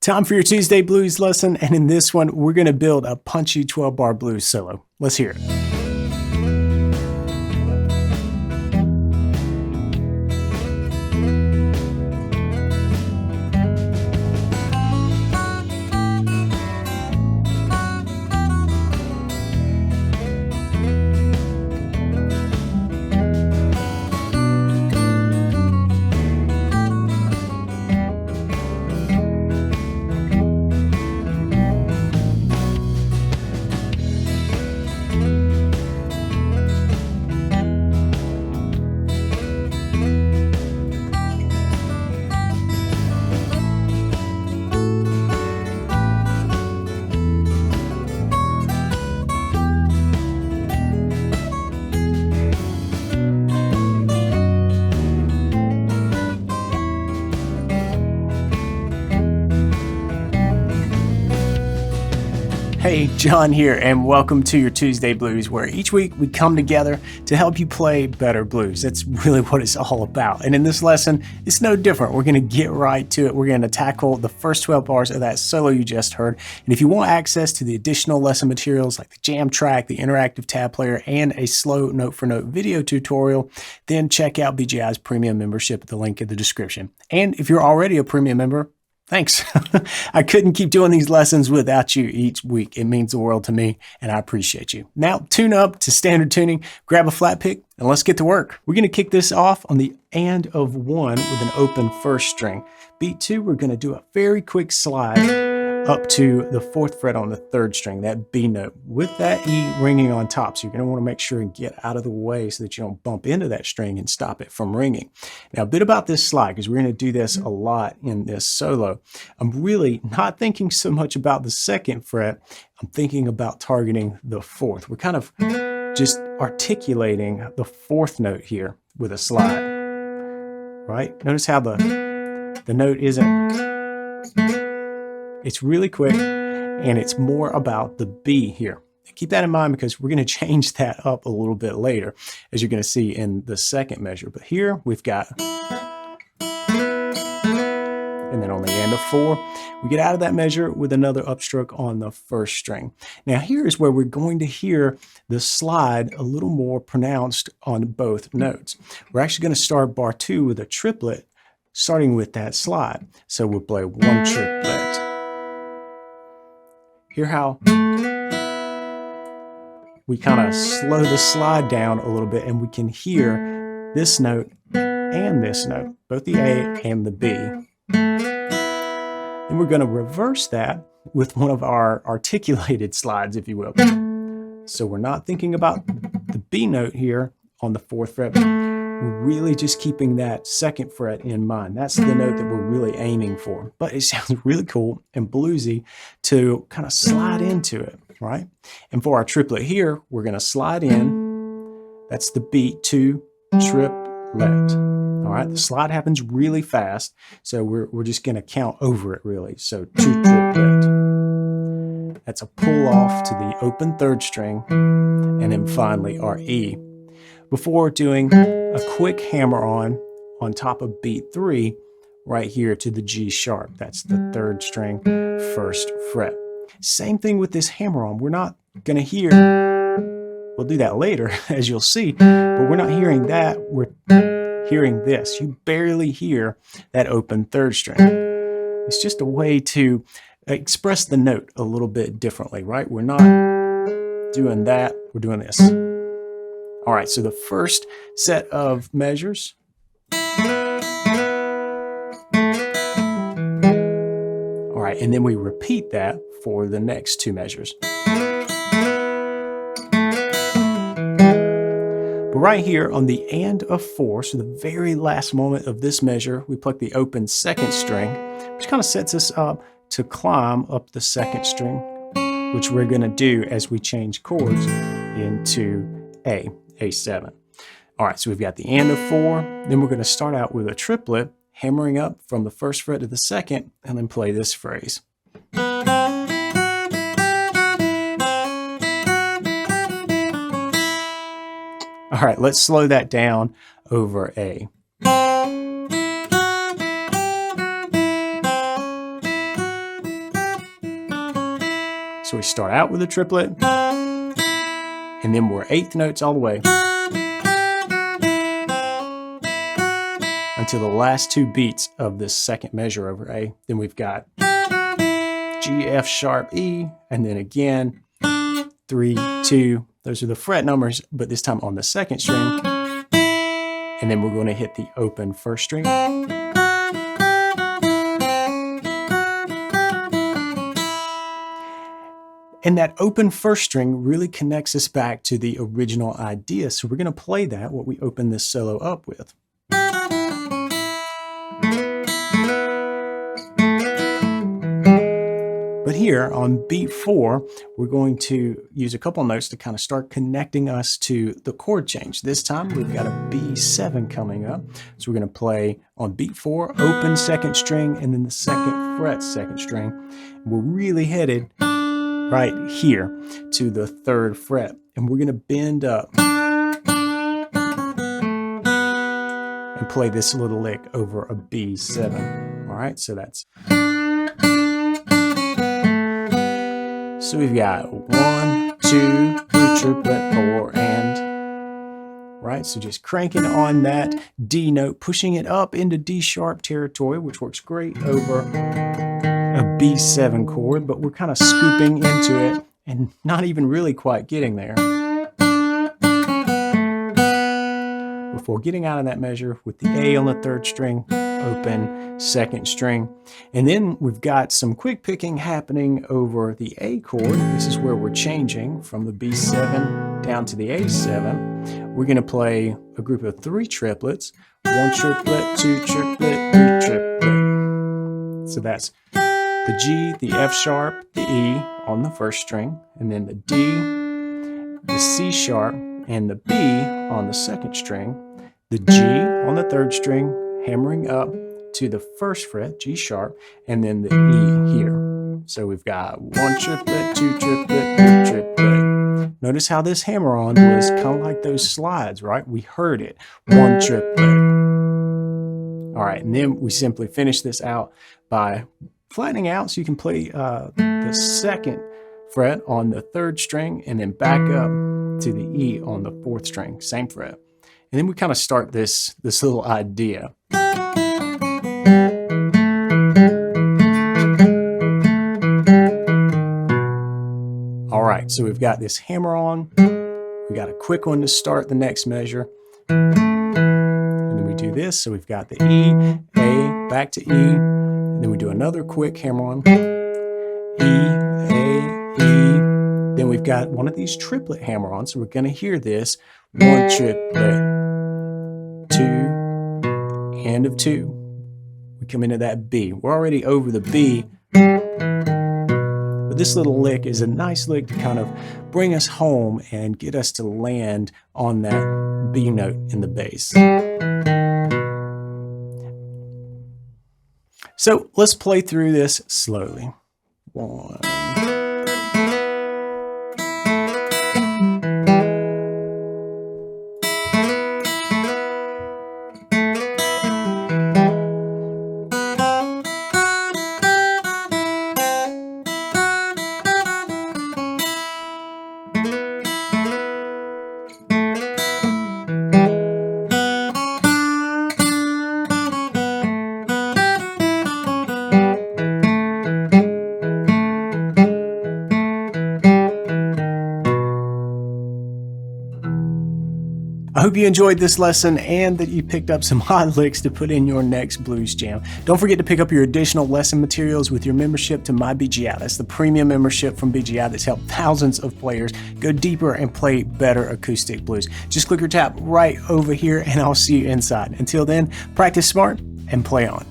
Time for your Tuesday blues lesson, and in this one, we're going to build a punchy 12-bar blues solo. Let's hear it. Hey, John here, and welcome to your Tuesday Blues, where each week we come together to help you play better blues. That's really what it's all about. And in this lesson, it's no different. We're going to get right to it. We're going to tackle the first 12 bars of that solo you just heard. And if you want access to the additional lesson materials like the jam track, the interactive tab player, and a slow note-for-note video tutorial, then check out BGI's premium membership at the link in the description. And if you're already a premium member, thanks. I couldn't keep doing these lessons without you each week. It means the world to me, and I appreciate you. Now, tune up to standard tuning, grab a flat pick, and let's get to work. We're going to kick this off on the and of 1 with an open first string. Beat 2, we're going to do a very quick slide up to the 4th fret on the 3rd string, that B note, with that E ringing on top. So you're going to want to make sure and get out of the way so that you don't bump into that string and stop it from ringing. Now, a bit about this slide, because we're going to do this a lot in this solo. I'm really not thinking so much about the 2nd fret. I'm thinking about targeting the 4th. We're kind of just articulating the 4th note here with a slide, right? Notice how the note isn't... It's really quick, and it's more about the B here. Keep that in mind because we're going to change that up a little bit later, as you're going to see in the 2nd measure. But here we've got, and then on the end of 4, we get out of that measure with another upstroke on the 1st string. Now here's where we're going to hear the slide a little more pronounced on both notes. We're actually going to start bar 2 with a triplet, starting with that slide. So we'll play 1 triplet. Hear how we kind of slow the slide down a little bit, and we can hear this note and this note, both the A and the B. And we're going to reverse that with one of our articulated slides, if you will. So we're not thinking about the B note here on the 4th fret. We're really just keeping that 2nd fret in mind. That's the note that we're really aiming for. But it sounds really cool and bluesy to kind of slide into it, right? And for our triplet here, we're going to slide in. That's the beat 2 triplet. All right, the slide happens really fast, so we're just going to count over it really. So 2 triplet. That's a pull off to the open 3rd string, and then finally our E. Before doing a quick hammer on top of beat 3, right here to the G sharp. That's the 3rd string, 1st fret. Same thing with this hammer on. We're not going to hear, we'll do that later, as you'll see, but we're not hearing that. We're hearing this. You barely hear that open 3rd string. It's just a way to express the note a little bit differently, right? We're not doing that. We're doing this. All right, so the first set of measures. All right, and then we repeat that for the next 2 measures. But right here on the and of 4, so the very last moment of this measure, we pluck the open 2nd string, which kind of sets us up to climb up the 2nd string, which we're going to do as we change chords into A7. All right, so we've got the and of 4, then we're going to start out with a triplet, hammering up from the 1st fret to the 2nd, and then play this phrase. All right, let's slow that down over A. So we start out with a triplet, and then we're eighth notes all the way until the last two beats of this second measure over A. Then we've got G, F sharp, E, and then again 3, 2. Those are the fret numbers, but this time on the second string. And then we're going to hit the open first string. And that open first string really connects us back to the original idea. So we're going to play that, what we open this solo up with. But here on beat 4, we're going to use a couple notes to kind of start connecting us to the chord change. This time we've got a B7 coming up. So we're going to play on beat 4, open second string, and then the second fret second string. We're really headed right here to the third fret. And we're going to bend up and play this little lick over a B7. All right, so that's... So we've got 1, 2, 3 triplet, 4, and, right? So just cranking on that D note, pushing it up into D sharp territory, which works great over a B7 chord, but we're kind of scooping into it and not even really quite getting there. Before getting out of that measure with the A on the third string, open second string. And then we've got some quick picking happening over the A chord. This is where we're changing from the B7 down to the A7. We're going to play a group of 3 triplets, 1 triplet, 2 triplet, 3 triplet. So that's the G, the F sharp, the E on the first string, and then the D, the C sharp, and the B on the second string, the G on the third string, hammering up to the first fret, G sharp, and then the E here. So we've got 1 triplet, 2 triplet, 3 triplet. Notice how this hammer-on was kind of like those slides, right? We heard it, 1 triplet. All right, and then we simply finish this out by flattening out so you can play the second fret on the third string and then back up to the E on the fourth string, same fret. And then we kind of start this little idea. All right, so we've got this hammer on. We got a quick one to start the next measure. And then we do this, so we've got the E, A, back to E. And then we do another quick hammer on. E, A, E. Then we've got one of these triplet hammer-ons, so we're going to hear this. 1 triplet, 2, end of 2. We come into that B. We're already over the B, but this little lick is a nice lick to kind of bring us home and get us to land on that B note in the bass. So let's play through this slowly. 1. I hope you enjoyed this lesson and that you picked up some hot licks to put in your next blues jam. Don't forget to pick up your additional lesson materials with your membership to My BGI. That's the premium membership from BGI that's helped thousands of players go deeper and play better acoustic blues. Just click or tap right over here and I'll see you inside. Until then, practice smart and play on.